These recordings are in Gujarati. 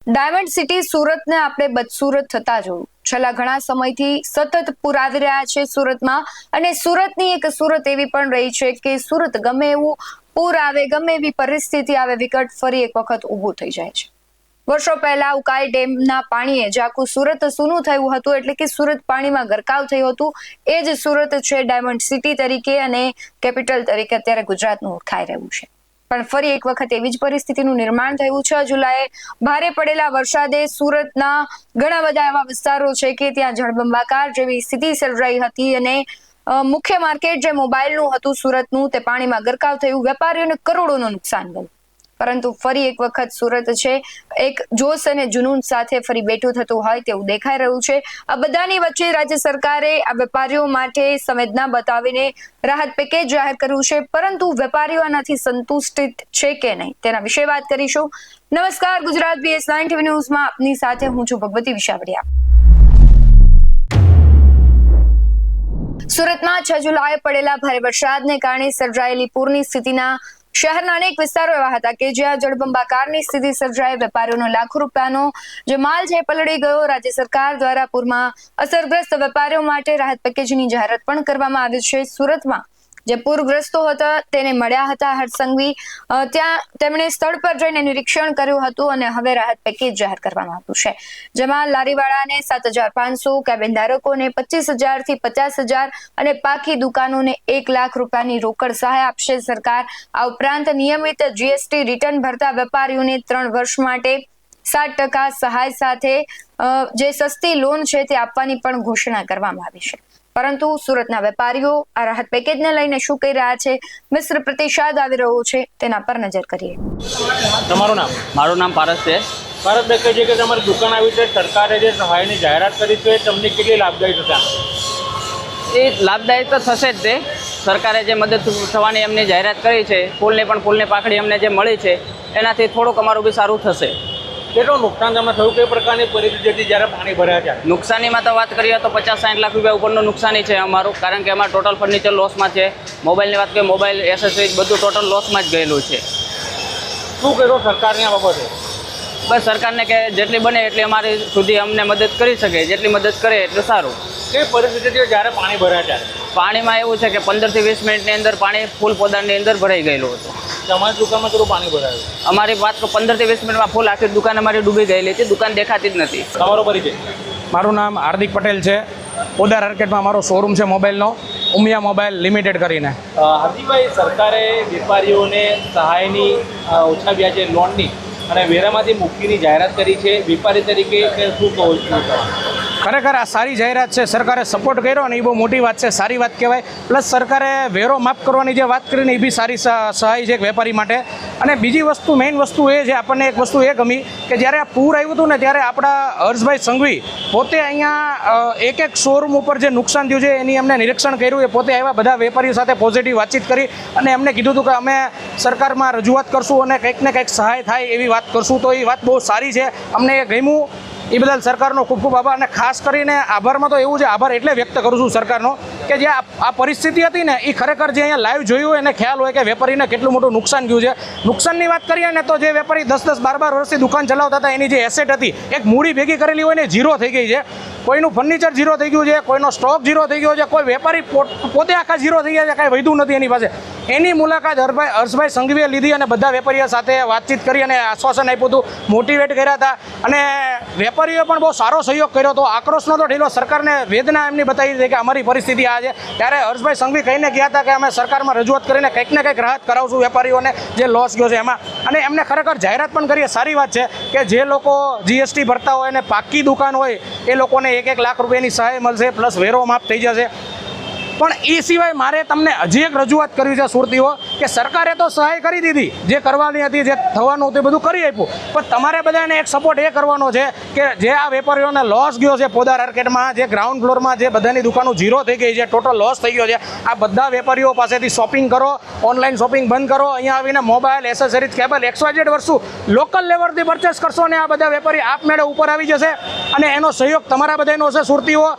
ડાયમંડ સિટી સુરતને આપણે બદસુરત થતા જોયું. છેલ્લા ઘણા સમયથી સતત પૂર આવી રહ્યા છે સુરતમાં, અને સુરતની એક સુરત એવી પણ રહી છે કે સુરત ગમે એવું પૂર આવે, ગમે એવી પરિસ્થિતિ આવે, વિકટ ફરી એક વખત ઊભું થઈ જાય છે. વર્ષો પહેલા ઉકાઈ ડેમના પાણીએ જાકુ સુરત સૂનું થયું હતું, એટલે કે સુરત પાણીમાં ગરકાવ થયું હતું. એ જ સુરત છે ડાયમંડ સિટી તરીકે અને કેપિટલ તરીકે અત્યારે ગુજરાતનું ઓળખાઈ રહ્યું છે. પણ ફરી એક વખત એવી જ પરિસ્થિતિનું નિર્માણ થયું છે. જુલાઈએ ભારે પડેલા વરસાદે સુરતના ઘણા બધા એવા વિસ્તારો છે કે ત્યાં જળબંબાકાર જેવી સ્થિતિ સર્જાઈ હતી, અને મુખ્ય માર્કેટ જે મોબાઈલનું હતું સુરતનું, તે પાણીમાં ગરકાવ થયું. વેપારીઓને કરોડોનું નુકસાન ગયું. પરંતુ ફરી એક વખત સુરત છે એક જોશ અને જુનૂન સાથે ફરી બેઠું થતું હોય તેવું દેખાઈ રહ્યું છે. આ બધાની વચ્ચે રાજ્ય સરકારે આ વેપારીઓ માટે સંવેદના બતાવીને રાહત પેકેજ જાહેર કર્યું છે, પરંતુ વેપારીઓ આનાથી સંતુષ્ટ છે કે નહીં તેના વિશે વાત કરીશું. નમસ્કાર, ગુજરાત BS9 TV ન્યૂઝમાં આપની સાથે હું છું ભગવતી વિશાવડિયા. સુરતમાં 6 જુલાઈએ પડેલા ભારે વરસાદને કારણે સર્જાયેલી પૂરની સ્થિતિના શહેરના અનેક વિસ્તારો એવા હતા કે જ્યાં જળબંબાકારની સ્થિતિ સર્જાઈ. વેપારીઓનો લાખો રૂપિયાનો જે માલ છે પલળી ગયો. રાજ્ય સરકાર દ્વારા પૂરમાં અસરગ્રસ્ત વેપારીઓ માટે રાહત પેકેજની જાહેરાત પણ કરવામાં આવી છે. સુરતમાં જે પૂરગ્રસ્તો હતા તેને મળ્યા હતા હર્ષ સંઘવી. ત્યાં તેમણે સ્થળ પર જઈને નિરીક્ષણ કર્યું હતું અને હવે રાહત પેકેજ જાહેર કરવામાં આવ્યું છે, જેમાં લારીવાળાને 7,500, કેબિન ધારકોને 25,000 થી 50,000 અને પાકી દુકાનોને 1 લાખ રૂપિયાની રોકડ સહાય આપશે સરકાર. આ ઉપરાંત નિયમિત GST રિટર્ન ભરતા વેપારીઓને 3 વર્ષ માટે 7% સહાય સાથે જે સસ્તી લોન છે તે આપવાની પણ ઘોષણા કરવામાં આવી છે. પરંતુ સુરતના વેપારીઓ આ રાહત પેકેજને લઈને શું કહી રહ્યા છે, મિશ્ર પ્રતિસાદ આવી રહ્યો છે, તેના પર નજર કરીએ. તમારું નામ? મારું નામ પારસ છે. પારસભાઈ, કહે છે કે તમારી દુકાન આવી છે, સરકારે જે સહાયની જાહેરાત કરી છે તમને કેટલી લાભદાયી થશે? એ લાભદાયક તો થશે જ. તે સરકારે જે મદદ થવાની એમની જાહેરાત કરી છે, ફૂલની પાકડી અમને જે મળી છે એનાથી થોડુંક અમારું બી સારું થશે. કેટલું નુકસાન તમને થયું? કઈ પ્રકારની પરિસ્થિતિ હતી જ્યારે પાણી ભરાયા છે? નુકસાનીમાં તો વાત કરીએ તો 50-60 લાખ રૂપિયા ઉપરનું નુકસાની છે અમારું, કારણ કે અમારું ટોટલ ફર્નિચર લોસમાં છે. મોબાઈલની વાત કરીએ, મોબાઈલ, એસેસરીઝ બધું ટોટલ લોસમાં જ ગયેલું છે. શું કર્યું સરકારની આ બાબતે? બસ સરકારને કે જેટલી બને એટલી અમારી સુધી અમને મદદ કરી શકે, જેટલી મદદ કરે એટલું સારું. કઈ પરિસ્થિતિ જ્યારે પાણી ભરાયા ત્યારે? પાણીમાં એવું છે કે 15 થી 20 મિનિટની અંદર પાણી ફૂલ પોદારની અંદર ભરાઈ ગયેલું હતું. તમારી દુકાનમાં કેટલું પાણી ભરાયું? અમારી વાત તો 15 થી 20 મિનિટમાં ફૂલ આખી દુકાન અમારી ડૂબી ગયેલી હતી. દુકાન દેખાતી જ નથી. તમારો પરિચય? મારું નામ હાર્દિક પટેલ છે. પોદાર માર્કેટમાં મારો શોરૂમ છે મોબાઈલનો, ઉમિયા મોબાઈલ લિમિટેડ કરીને. હાર્દિકભાઈ, સરકારે વેપારીઓને સહાયની ઓછા વ્યાજે લોનની અને વેરામાંથી મુક્તિની જાહેરાત કરી છે. વેપારી તરીકે શું કહો છો? ખરેખર આ સારી જાહેરાત છે. સરકારે સપોર્ટ કર્યો અને એ બહુ મોટી વાત છે, સારી વાત કહેવાય. પ્લસ સરકારે વેરો માફ કરવાની જે વાત કરીને એ બી સારી સહાય છે વેપારી માટે. અને બીજી વસ્તુ, મેઇન વસ્તુ એ છે, આપણને એક વસ્તુ એ ગમી કે જ્યારે આ પૂર આવ્યું હતું ને ત્યારે આપણા હર્ષભાઈ સંઘવી પોતે અહીંયા એક શોરૂમ ઉપર જે નુકસાન થયું છે એની એમને નિરીક્ષણ કર્યું. એ પોતે આવ્યા, બધા વેપારીઓ સાથે પોઝિટિવ વાતચીત કરી અને એમને કીધું હતું કે અમે સરકારમાં રજૂઆત કરશું અને કંઈક ને કંઈક સહાય થાય એવી વાત કરશું. તો એ વાત બહુ સારી છે, અમને એ ગમ્યું. એ બદલ સરકારનો ખૂબ ખૂબ આભાર. અને ખાસ કરીને આભારમાં તો એવું છે, આભાર એટલે વ્યક્ત કરું છું સરકારનો કે જે આ પરિસ્થિતિ હતી ને એ ખરેખર જે અહીંયા લાઈવ જોયું હોય એને ખ્યાલ હોય કે વેપારીને કેટલું મોટું નુકસાન થયું છે. નુકસાનની વાત કરીએ ને તો જે વેપારી 10-10, 12-12 વર્ષથી દુકાન ચલાવતા હતા એની જે એસેટ હતી, એક મૂડી ભેગી કરેલી હોય ને ઝીરો થઈ ગઈ છે. કોઈનું ફર્નિચર ઝીરો થઈ ગયું છે, કોઈનો સ્ટોક ઝીરો થઈ ગયો છે, કોઈ વેપારી પોતે આખા ઝીરો થઈ ગયા છે, કાંઈ વધ્યું નથી એની પાસે. એની મુલાકાત હર્ષભાઈ સંઘવીએ લીધી અને બધા વેપારીઓ સાથે વાતચીત કરી અને આશ્વાસન આપ્યું હતું, મોટિવેટ કર્યા હતા. અને વેપારીઓએ પણ બહુ સારો સહયોગ કર્યો હતો. આક્રોશનો તો ઢીલો સરકારને વેદના એમની બતાવી હતી કે અમારી પરિસ્થિતિ આ છે. ત્યારે હર્ષભાઈ સંઘવી કહીને ગયા હતા કે અમે સરકારમાં રજૂઆત કરીને કંઈક ને કંઈક રાહત કરાવશું વેપારીઓને જે લોસ ગયો છે એમાં. અને એમને ખરેખર જાહેરાત પણ કરી. સારી વાત છે કે જે લોકો GST ભરતા હોય અને પાકી દુકાન હોય એ લોકોને 1-1 લાખ રૂપિયાની સહાય મળશે, પ્લસ વેરો માફ થઈ જશે. પણ એ સિવાય મારે તમને હજી એક રજૂઆત કરવી છે સુરતીઓ, કે સરકારે તો સહાય કરી દીધી, જે કરવાની હતી, જે થવાનું હતું બધું કરી આપ્યું. પણ તમારે બધાને એક સપોર્ટ એ કરવાનો છે કે જે આ વેપારીઓને લોસ ગયો છે પોદાર માર્કેટમાં, જે ગ્રાઉન્ડ ફ્લોરમાં જે બધાની દુકાનો ઝીરો થઈ ગઈ છે, ટોટલ લોસ થઈ ગયો છે, આ બધા વેપારીઓ પાસેથી શોપિંગ કરો, ઓનલાઈન શોપિંગ બંધ કરો. અહીંયા આવીને મોબાઈલ, એસેસરીઝ, કેબલ, XYZ વસ્તુ લોકલ લેવલથી પરચેસ કરશો ને આ બધા વેપારી આપમેળે ઉપર આવી જશે. અને એનો સહયોગ તમારા બધાનો હશે સુરતીઓ.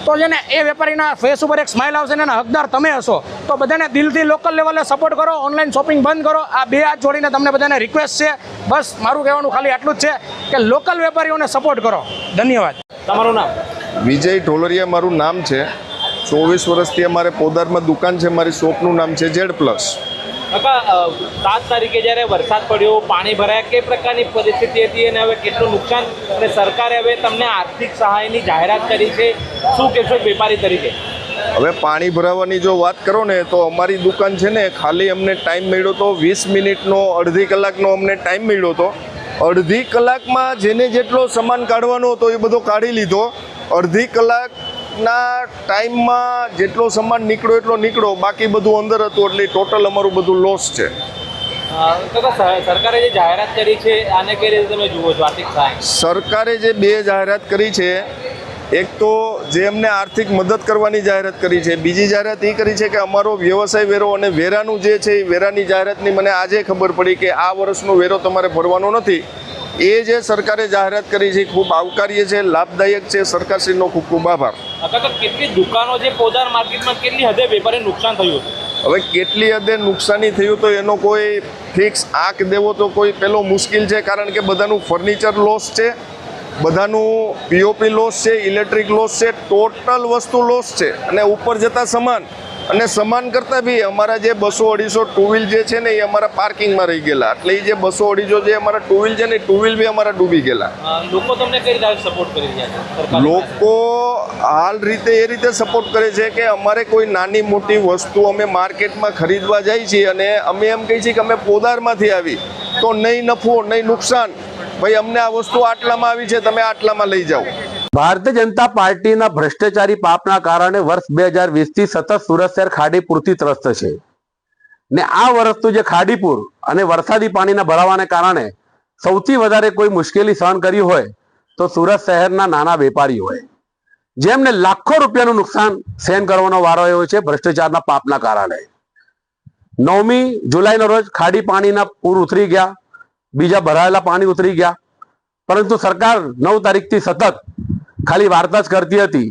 તો છે ને એ વેપારીના ફેસ ઉપર એક સ્માઇલ આવશે ને એના હકદાર તમે હશો. તો બધાને દિલથી લોકલ લેવલે સપોર્ટ કરો, ઓનલાઈન શોપિંગ બંધ કરો. આ બે હાથ જોડીને તમને બધાને રિક્વેસ્ટ છે. બસ મારું કહેવાનું ખાલી આટલું જ છે કે લોકલ વેપારીઓને સપોર્ટ કરો. ધન્યવાદ. તમારું નામ? વિજય ઢોલરિયા મારું નામ છે. 24 વર્ષથી અમારે પોદારમાં દુકાન છે. મારી શોપનું નામ છે ઝેડ પ્લસ. કાકા 7 તારીખે જ્યારે વરસાદ પડ્યો, પાણી ભરાયા, કઈ પ્રકારની પરિસ્થિતિ હતી અને હવે કેટલું નુકસાન, અને સરકારે હવે તમને આર્થિક સહાયની જાહેરાત કરી છે, શું કહેશો એક વેપારી તરીકે? હવે પાણી ભરાવાની જો વાત કરો ને તો અમારી દુકાન છે ને, ખાલી અમને ટાઈમ મળ્યો તો 20 મિનિટનો, અડધી કલાકનો અમને ટાઈમ મળ્યો હતો. અડધી કલાકમાં જેને જેટલો સામાન કાઢવાનો હતો એ બધો કાઢી લીધો. અડધી કલાકના ટાઈમમાં જેટલો સામાન નીકળ્યો એટલો નીકળ્યો, બાકી બધું અંદર હતું. એટલે ટોટલ અમારું બધું લોસ છે. કાકા સરકારે જે જાહેરાત કરી છે આને કઈ રીતે તમે જુઓ છો આર્થિક સહાય? સરકારે જે બે જાહેરાત કરી છે, એક તો જે અમને આર્થિક મદદ કરવાની જાહેરાત કરી છે, બીજી જાહેરાત એ કરી છે કે અમારો વ્યવસાય વેરો અને વેરાનું જે છે એ વેરાની જાહેરાતની મને આજે ખબર પડી કે આ વર્ષનો વેરો તમારે ભરવાનો નથી. એ જે સરકારે જાહેરાત કરી છે ખૂબ આવકાર્ય છે, લાભદાયક છે. સરકારશ્રીનો ખૂબ ખૂબ આભાર. કાકા કેટલી દુકાનો જે પોદાર માર્કેટમાં કેટલી હદે વેપારી નુકસાન થયું હતું? હવે કેટલી હદે નુકસાની થયું તો એનો કોઈ ફિક્સ આંક દેવો તો કોઈ પેલો મુશ્કેલ છે, કારણ કે બધાનું ફર્નિચર લોસ છે, બધાનું પીઓપી લોસ છે, ઇલેક્ટ્રિક લોસ છે, ટોટલ વસ્તુ લોસ છે. અને ઉપર જતા સમાન, અને સમાન કરતાં બી અમારા જે 200-250 ટુ વ્હીલ જે છે ને એ અમારા પાર્કિંગમાં રહી ગયેલા. એટલે એ જે 200-250 જે અમારા ટુ વ્હીલ છે ને, ટુ વ્હીલ બી અમારા ડૂબી ગયેલા. લોકો તમને કઈ રીતે સપોર્ટ કરી રહ્યા છે? લોકો હાલ રીતે એ રીતે સપોર્ટ કરે છે કે અમારે કોઈ નાની મોટી વસ્તુ અમે માર્કેટમાં ખરીદવા જાય છીએ અને અમે એમ કહીએ છીએ કે અમે પોદારમાંથી આવી, તો નહીં નફો નહીં નુકસાન, ભાઈ અમને આ વસ્તુ આટલામાં આવી છે, તમે આટલામાં લઈ જાઓ. ભારતીય જનતા પાર્ટીના ભ્રષ્ટાચારી પાપના કારણે વર્ષ 2020થી સતત સુરત શહેર ખાડીપુરથી ત્રસ્ત છે. ને આ વર્ષનું જે ખાડીપુર અને વરસાદી પાણીના ભરાવાને કારણે સૌથી વધારે કોઈ મુશ્કેલી સહન કરી હોય તો સુરત શહેરના નાના વેપારીઓએ, જેમને લાખો રૂપિયાનું નુકસાન સહન કરવાનો વારો આવ્યો છે ભ્રષ્ટાચારના પાપના કારણે. 9મી જુલાઈના રોજ ખાડી પાણીના પૂર ઉતરી ગયા, બીજા ભરાયેલા પાણી ઉતરી ગયા, પરંતુ સરકાર 9 તારીખથી સતત ખાલી વાર્તા જ કરતી હતી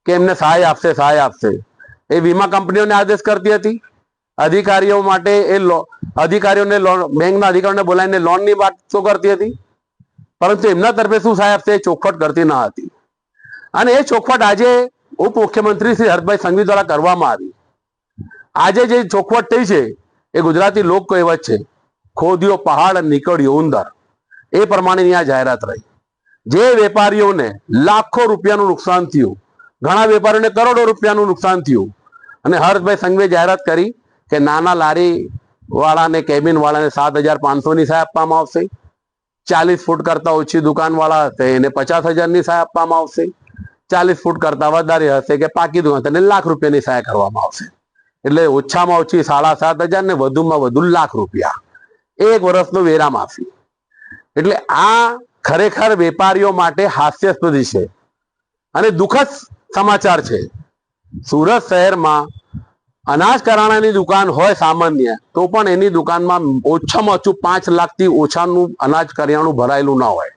કે એમને સહાય આપશે, સહાય આપશે. એ વીમા કંપનીઓને આદેશ કરતી હતી, અધિકારીઓ માટે અધિકારીઓને બેંકના અધિકારીઓને બોલાવીને લોનની વાતો કરતી હતી, પરંતુ એમના તરફે શું સહાય આપશે એ ચોખવટ કરતી ન હતી. અને એ ચોખવટ આજે ઉપમુખ્યમંત્રી શ્રી હર્ષભાઈ સંઘવી દ્વારા કરવામાં આવી. આજે જે ચોખવટ થઈ છે એ ગુજરાતી લોક કહેવત છે, ખોદ્યો પહાડ નીકળ્યો ઉંદર. એ પ્રમાણેની આ જાહેરાત રહી. જે વેપારીઓને લાખો રૂપિયાનું નુકસાન થયું, ઘણા વેપારીઓને કરોડો રૂપિયાનું નુકસાન થયું, અને હર્ષભાઈ સંઘવીએ જાહેરાત કરી કે નાના લારી વાળાને, કેબિન વાળાને 7,500ની સહાય આપવામાં આવશે. 40 ફૂટ કરતા ઓછી દુકાન વાળા હશે એને 50,000ની સહાય આપવામાં આવશે. 40 ફૂટ કરતા વધારે હશે કે પાકી દુકાન તેને ₹1 લાખ સહાય કરવામાં આવશે. એટલે ઓછામાં ઓછી 7,500 ને વધુમાં વધુ ₹1 લાખ, 1 વર્ષનો વેરા માફી. એટલે આ ખરેખર વેપારીઓ માટે હાસ્યાસ્પદ છે અને દુઃખદ સમાચાર છે. સુરત શહેરમાં અનાજ કરિયાણાની દુકાન હોય સામાન્ય, તો પણ એની દુકાનમાં ઓછામાં ઓછું 5 લાખથી ઓછાનું અનાજ કરિયાણું ભરાયેલું ના હોય.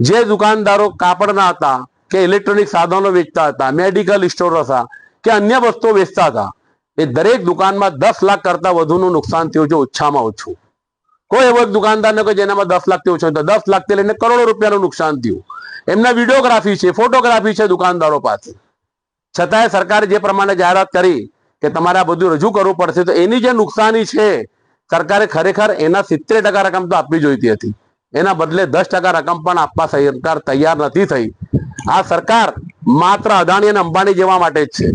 જે દુકાનદારો કાપડના હતા કે ઇલેક્ટ્રોનિક સાધનો વેચતા હતા, મેડિકલ સ્ટોર હતા કે અન્ય વસ્તુઓ વેચતા હતા, એ દરેક દુકાનમાં 10 લાખ કરતા વધુનું નુકસાન થયું છે ઓછામાં ઓછું. કોઈ એવો દુકાનદાર ને જેનામાં 10 લાખથી ઓછો, તો 10 લાખથી લઈને કરોડો રૂપિયાનું નુકસાન થયું. એમના વિડીયોગ્રાફી છે, ફોટોગ્રાફી છે દુકાનદારો પાસે. છતાંય સરકારે જે પ્રમાણે જાહેરાત કરી કે તમારે આ બધું રજૂ કરવું પડશે, તો એની જે નુકસાની છે સરકારે ખરેખર એના 70% રકમ તો આપવી જોઈતી હતી. એના બદલે 10% રકમ પણ આપવા સરકાર તૈયાર નથી થઈ. આ સરકાર માત્ર અદાણી અને અંબાણી જેવા માટે જ છે.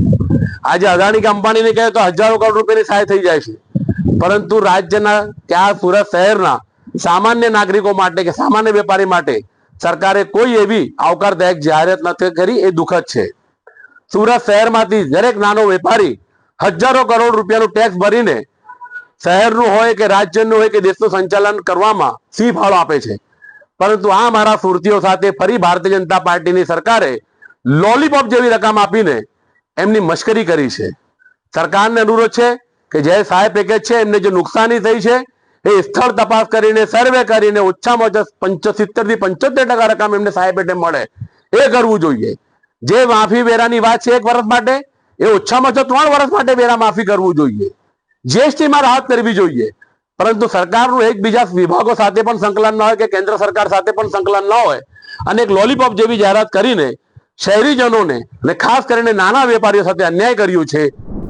આજે અદાણી કે અંબાણીને કહે તો હજારો કરોડ રૂપિયાની સહાય થઈ જાય છે, પરંતુ રાજ્યના ત્યાં સુરત શહેરના સામાન્ય નાગરિકો માટે કે સામાન્ય વેપારી માટે સરકારે કોઈ એવી આવકારદાયક જાહેરાત નથી કરી. એ દુઃખદ છે. સુરત શહેરમાંથી દરેક નાનો વેપારી હજારો કરોડ રૂપિયાનું ટેક્સ ભરીને શહેરનું હોય કે રાજ્યનું હોય કે દેશનું સંચાલન કરવામાં સી ફાળો આપે છે. પરંતુ આ મારા સુરતીઓ સાથે ફરી ભારતીય જનતા પાર્ટીની સરકારે લોલીપોપ જેવી રકમ આપીને એમની મશ્કરી કરી છે. સરકારને અનુરોધ છે કે જે સહાય પેકેજ છે એમને જે નુકસાની થઈ છે એ સ્થળ તપાસ કરીને, સર્વે કરીને ઓછામાં ઓછા 75 થી 75% રકમ એમને સહાય પેટે મળે એ કરવું જોઈએ. જે માફી વેરાની વાત છે 1 વર્ષ માટે, એ ઓછામાં ઓછા 3 વર્ષ માટે વેરા માફી કરવું જોઈએ. જીએસટીમાં રાહત કરવી જોઈએ. પરંતુ સરકારનું એકબીજા વિભાગો સાથે પણ સંકલન ન હોય કે કેન્દ્ર સરકાર સાથે પણ સંકલન ન હોય અને એક લોલીપોપ જેવી જાહેરાત કરીને શહેરીજનોને અને ખાસ કરીને નાના વેપારીઓ સાથે અન્યાય કર્યું છે.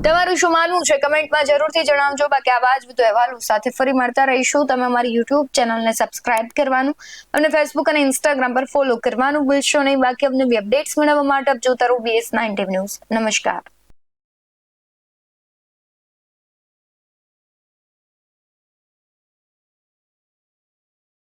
તમારું શું માનવું છે કમેન્ટમાં જરૂરથી જણાવજો. બાકી આવા જ વધુ અહેવાલો સાથે ફરી મળતા રહીશું. તમે અમારી યુટ્યુબ ચેનલને સબસ્ક્રાઇબ કરવાનું અને ફેસબુક અને ઇન્સ્ટાગ્રામ પર ફોલો કરવાનું ભૂલશો નહીં. બાકી અમને અપડેટ્સ મેળવવા માટે આપ જોતા રહો BS9 ન્યૂઝ. નમસ્કાર.